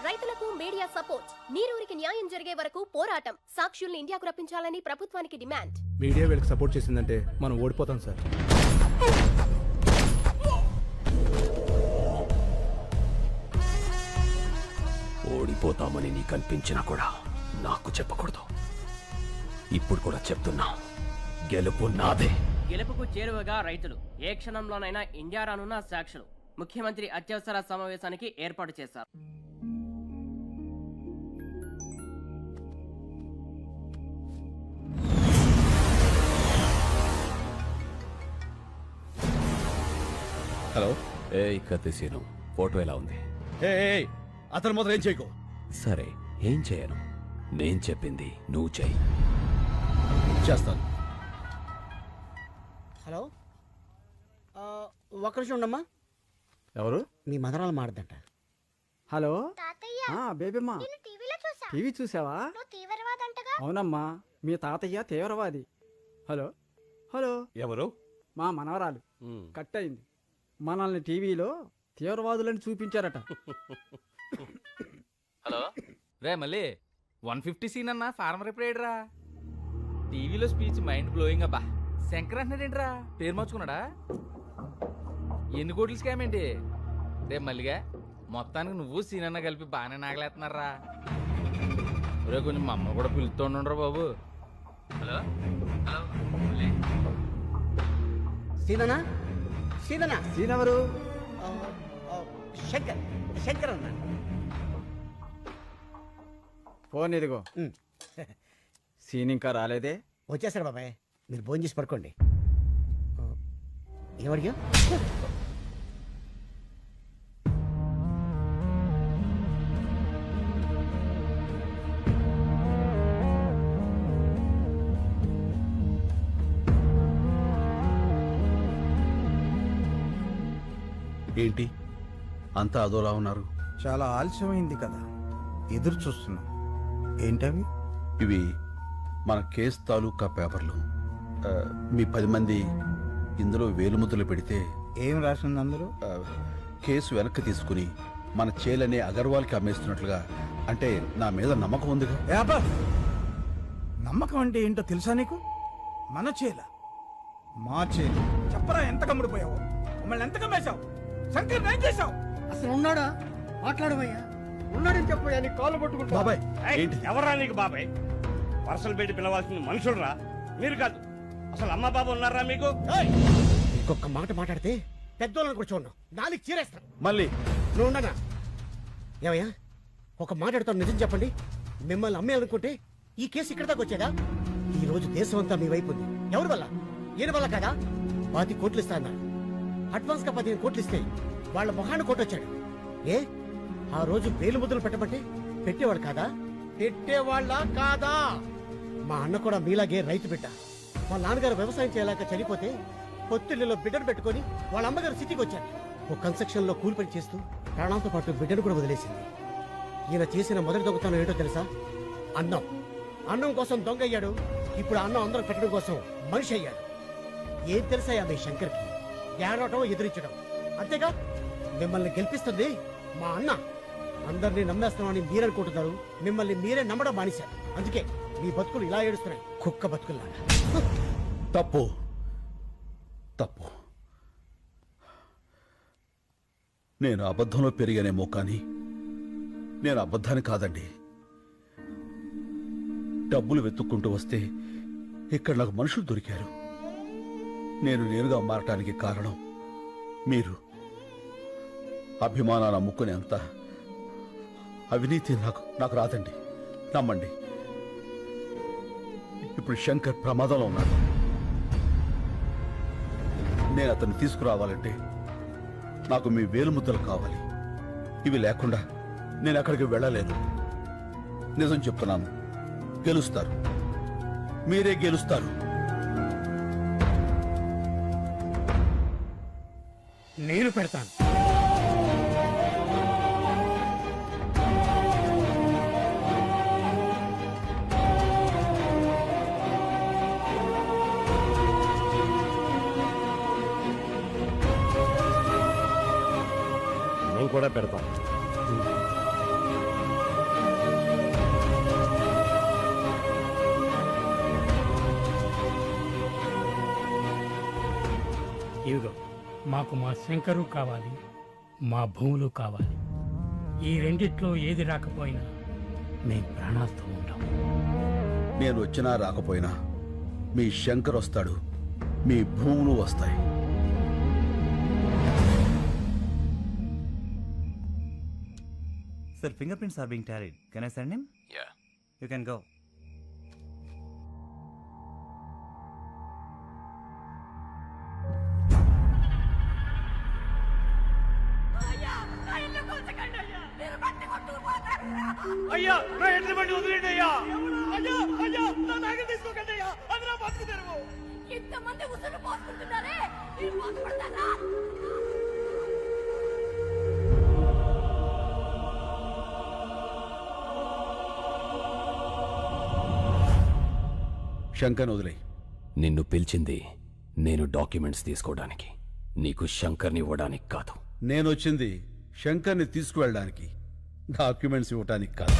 రైతులకు media support. నీరూరికి న్యాయం జరిగే వరకు పోరాటం. సాక్షుల్ని ఇండియాకు రప్పించాలని ప్రభుత్వానికి డిమాండ్. మీడియా వీళ్ళకి సపోర్ట్ చేసిందంటే మనం ఓడిపోతాం సార్. ఓడిపోతామని నీకు అనిపించినా కూడా నాకు చెప్పకూడదు. ఇప్పుడు కూడా చెప్తున్నా, గెలుపు నాదే. గెలుపుకు చేరువగా రైతులు ఏ క్షణంలోనైనా ఇండియా రానున్న సాక్షులు. ముఖ్యమంత్రి అత్యవసర సమావేశానికి ఏర్పాటు చేశారు. హలో, ఏ కత్తిసీను, ఫోటో ఎలా ఉంది? అతను మొదలు ఏం చేయకు. సరే, ఏం చేయను. నేను చెప్పింది నువ్వు చెయ్యి. చేస్తాను. హలో, ఒక్క నిమిషం ఉండమ్మా. ఎవరు? మీ మదరాలు మాడదంట. హలో తాతయ్య, బేబీమ్మా, నేను టీవీలో చూసా. టీవీ చూసావా? నువ్వు తీవ్రవాదంటగా. అవునమ్మా, మీ తాతయ్య తీవ్రవాది. హలో హలో, ఎవరు? మా మనవరాలు కట్ అయింది. మనల్ని టీవీలో తీవ్రవాదులని చూపించారట. హలో రే, మళ్ళీ 150 సీన్ అన్న ఫార్మర్ ఎప్పుడేడ్రా? టీవీలో స్పీచ్ మైండ్ బ్లోయింగ్ అబ్బా. శంకర్ అంటున్నాడేంట్రా? పేరు మార్చుకున్నాడా? ఎన్ని కోట్ల స్కామ్ ఏంటి రే మల్లిగా? మొత్తానికి నువ్వు సీన్ అన్న కలిపి బాగానే నాగలేస్తున్నారా రే. కొంచెం మా అమ్మ కూడా పిలుస్తుండ్రా బాబు. హలో హలో, సీదనా సీదనా సీన్ ఎవరు? శంకర్ శంకర్ అన్న. ఫోన్ ఇదిగో. సీన్ ఇంకా రాలేదే? వచ్చేసాడు బాబాయ్, మీరు భోజనం చేసి పడుకోండి. ఏమడిగా? ఏంటి అంతా అదోలా ఉన్నారు? చాలా ఆలస్యమైంది కదా, ఎదురు చూస్తున్నాం. ఏంటవి? ఇవి మన కేసు తాలూకా పేపర్లు. మీ 10 మంది ఇందులో వేలుముద్రలు పెడితే ఏం రాసింది అందులో? కేసు వెనక్కి తీసుకుని మన చేలనే అగర్వాల్కి అమ్మేస్తున్నట్లుగా. అంటే నా మీద నమ్మకం ఉందిగా. నమ్మకం అంటే ఏంటో తెలుసా నీకు? మన చేల, మా చేల. చెప్పరా, ఎంత కమ్ముడిపోయావు? మమ్మల్ని ఎంత కమ్మేశావు? శంకర్ ఏం చేశావు? అసలు ఉన్నాడా? మాట్లాడవయ్యా. ఉన్నాడని చెప్పయ్యా, నీ కాళ్ళు పట్టుకుంటా. బాబాయ్, ఏంటి? ఎవరా నీకు బాబాయ్? పర్సలు పెట్టి పిలవాల్సిన మనుషులరా మీరు కాదు. అసలు అమ్మ బాబు ఉన్నారా మీకు? ఇంకొక మాట మాట్లాడితే పెద్దోళ్ళని కూడా చూడను, నాలుగు చీరేస్తాను. మళ్ళీ నువ్వు ఉండనా? ఏమయ్యా, ఒక మాట్లాడుతాను, నిజం చెప్పండి. మిమ్మల్ని అమ్మేయాలనుకుంటే ఈ కేసు ఇక్కడ దాకా వచ్చేదా? ఈ రోజు దేశం అంతా మీ వైపు ఉంది. ఎవరి వల్ల? ఈయన వల్ల కదా. 10 కోట్లు ఇస్తా అన్నారు. అడ్వాన్స్ గా 15 కోట్లు ఇస్తే వాళ్ళ మొహాన్ని కొట్టొచ్చాడు. ఏ ఆ రోజు వేలు ముద్రలు పెట్టమంటే పెట్టేవాడు కాదా? పెట్టేవాళ్ళ కాదా? మా అన్న కూడా మీలాగే రైతు బిడ్డ. మా నాన్నగారు వ్యవసాయం చేయలేక చనిపోతే పొత్తిళ్లలో బిడ్డను పెట్టుకుని వాళ్ళ అమ్మగారు సిటీకి వచ్చారు. ఓ కన్స్ట్రక్షన్ లో కూలి పని చేస్తూ ప్రాణాలతో పాటు బిడ్డను కూడా వదిలేసింది. ఈయన చేసిన మొదటి దొంగతనం ఏంటో తెలుసా? అన్నం. అన్నం కోసం దొంగ అయ్యాడు. ఇప్పుడు అన్నం అందరూ పెట్టడం కోసం మనిషి అయ్యాడు. ఏం తెలుసాయా మీ శంకర్కి? ఏడవటం, ఎదిరించడం, అంతేగా. మిమ్మల్ని గెలిపిస్తుంది మా అన్న. అందరినీ నమ్మేస్తున్నామని మీరనుకుంటున్నారు. మిమ్మల్ని మీరే నమ్మడం మానేశారు. అందుకే మీ బతుకులు ఇలా ఏడుస్తున్నాయి, కుక్క బతుకుల్లాగా. తప్పు తప్పు. నేను అబద్ధంలో పెరిగానేమో కానీ నేను అబద్ధాన్ని కాదండి. డబ్బులు వెతుక్కుంటూ వస్తే ఇక్కడ నాకు మనుషులు దొరికారు. నేనుగా మారటానికి కారణం మీరు. అభిమానాన్ని అమ్ముకునే అంత అవినీతి నాకు రాదండి, నమ్మండి. ఇప్పుడు శంకర్ ప్రమాదంలో ఉన్నాడు. నేను అతన్ని తీసుకురావాలంటే నాకు మీ వేలుముద్దలు కావాలి. ఇవి లేకుండా నేను అక్కడికి వెళ్ళలేను. నిజం చెప్తున్నాను, గెలుస్తారు, మీరే గెలుస్తారు. నేను పెడతాను. నేను కూడా పెడతాను. మాకు మా శంకరు కావాలి, మా భూములు కావాలి. ఈ రెండిట్లో ఏది రాకపోయినా మేము ప్రాణాలతో ఉంటాం. నేను వచ్చినా రాకపోయినా మీ శంకర్ వస్తాడు, మీ భూములు వస్తాయి. Sir, fingerprints are being tallied. Can I send him? Yeah. You can go. అయ్యా నా ఎట్ల బండి వదిలేండి అయ్యా. అయ్యా అయ్యా నా బ్యాగ్ తీసుకోకండి అయ్యా, అది నా బతుకు తెరువు. ఇంతమంది ఉసురు పోసుకుంటున్నారే, మీరు బాధపడతారా? శంకర్ వదిలే. నిన్ను పిలిచింది నేను డాక్యుమెంట్స్ తీసుకోవడానికి, నీకు శంకర్ని ఇవ్వడానికి కాదు. నేను వచ్చింది శంకర్ని తీసుకువెళ్ళడానికి, డాక్యుమెంట్స్ ఇవ్వటానికి కాదు.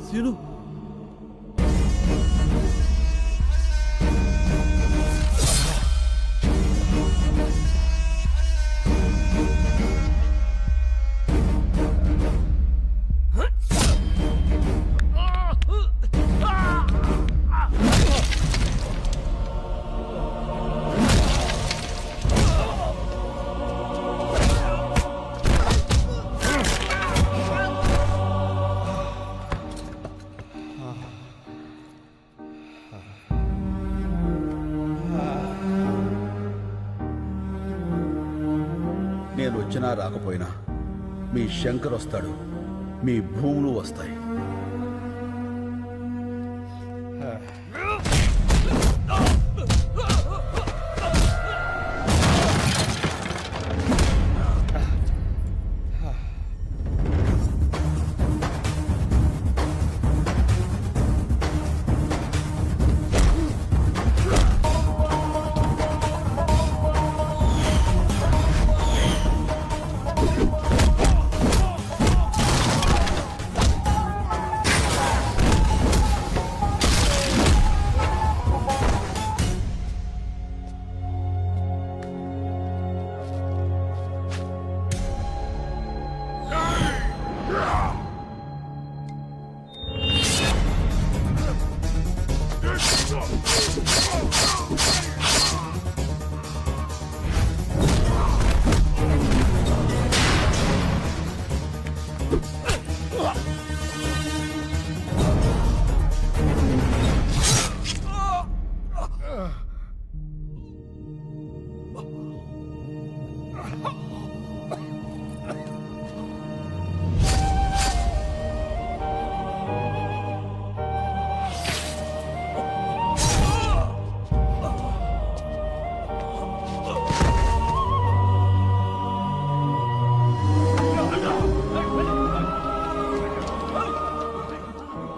సీను, నేను వచ్చినా రాకపోయినా మీ శంకర్ వస్తాడు, మీ భూములు వస్తాయి.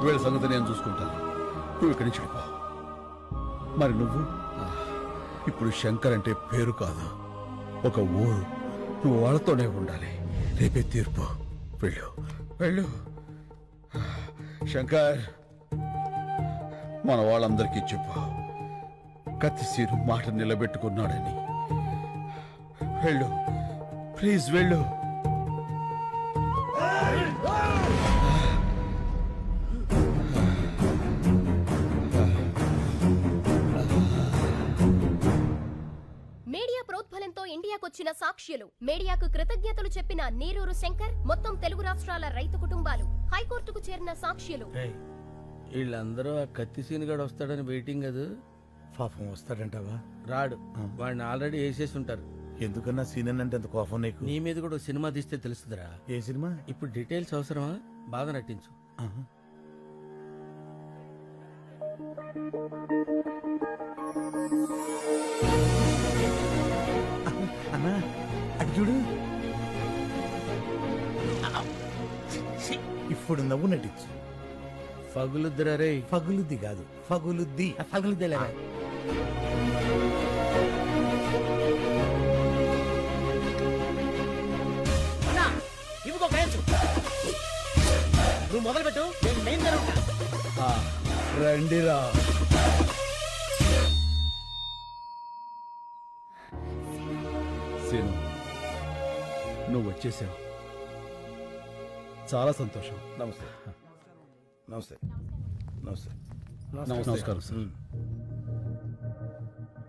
వీళ్ళ సంగతి నేను చూసుకుంటాను, నువ్వు ఇక్కడి నుంచి వెళ్ళిపో. మరి నువ్వు ఇప్పుడు శంకర్ అంటే పేరు కాదు, ఒక ఊరు. నువ్వు వాళ్ళతోనే ఉండాలి. రేపే తీర్పు. వెళ్ళు వెళ్ళు. శంకర్, మన వాళ్ళందరికీ చెప్పు కత్తిసీరు మాట నిలబెట్టుకున్నాడని. వెళ్ళు, ప్లీజ్ వెళ్ళు. మీడియా ప్రోద్బలంతో ఇండియాకొచ్చిన సాక్ష్యులు, మీడియాకు కృతజ్ఞతలు చెప్పిన నీరూరు శంకర్, మొత్తం తెలుగు రాష్ట్రాల రైతు కుటుంబాలు, హైకోర్టుకు చేరిన సాక్ష్యులు. వీళ్ళందరూ ఆ కత్తి సీనుగాడు వస్తాడని వెయిటింగ్ కదా. పాపం వస్తాడంటావా? రాడు, వాడిని ఆల్రెడీ వేసేసి ఉంటారు. ఎందుకన్నా సీనియర్ అంటే అంత కోపం నీకు? నీ మీద కూడా ఓ సినిమా తీస్తే తెలుస్తుందిరా. ఏ సినిమా? ఇప్పుడు డీటెయిల్స్ అవసరమా? బాధ నటించు. అన్నా అటు చూడు. ఇప్పుడు నవ్వు నటించు. పగులుద్దిరా రే. ఫగులుద్ది కాదు, ఫగులుద్ది. పగులుద్దేలేరా. ఇవిగో కయచ్చు. నువ్వు మొదలు పెట్టు, నేను మెయిన్ జరుగుతా. రండిరా. సీను, నువ్వు వచ్చేసావు. చాలా సంతోషం. నమస్తే నమస్తే నమస్తే. నమస్కారం సార్.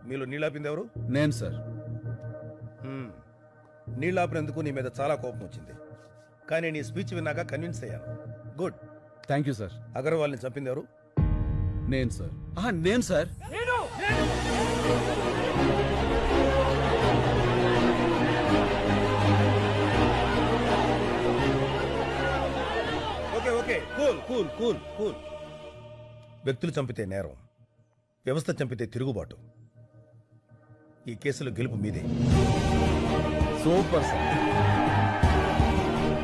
మీలో నీళ్ళాపింది ఎవరు? నేను సార్. నీళ్ళాపినందుకు నీ మీద చాలా కోపం వచ్చింది, కానీ నీ స్పీచ్ విన్నాక కన్విన్స్ అయ్యాను. గుడ్. Thank you sir. అగర్వాల్ని చంపింది ఎవరు? నేను సార్. నేను sir. Okay okay, cool cool cool cool. వ్యక్తులు చంపితే నేరం, వ్యవస్థ చంపితే తిరుగుబాటు. ఈ కేసులో గెలుపు మీదే. Super sir.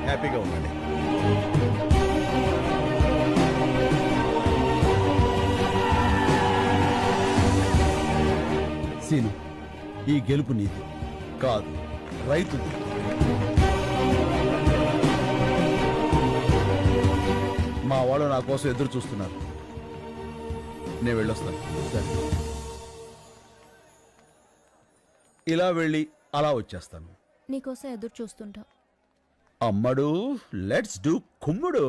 హ్యాపీగా ఉండండి. సీను, ఈ గెలుపు నీది కాదు, రైతుది. మా వాళ్ళు నా కోసం ఎదురు చూస్తున్నారు. నేను వెళ్ళొస్తాను. ఇలా వెళ్ళి అలా వచ్చేస్తాను. నీకోసం ఎదురు చూస్తుంటా. అమ్మడు, లెట్స్ డూ కుమ్ముడు.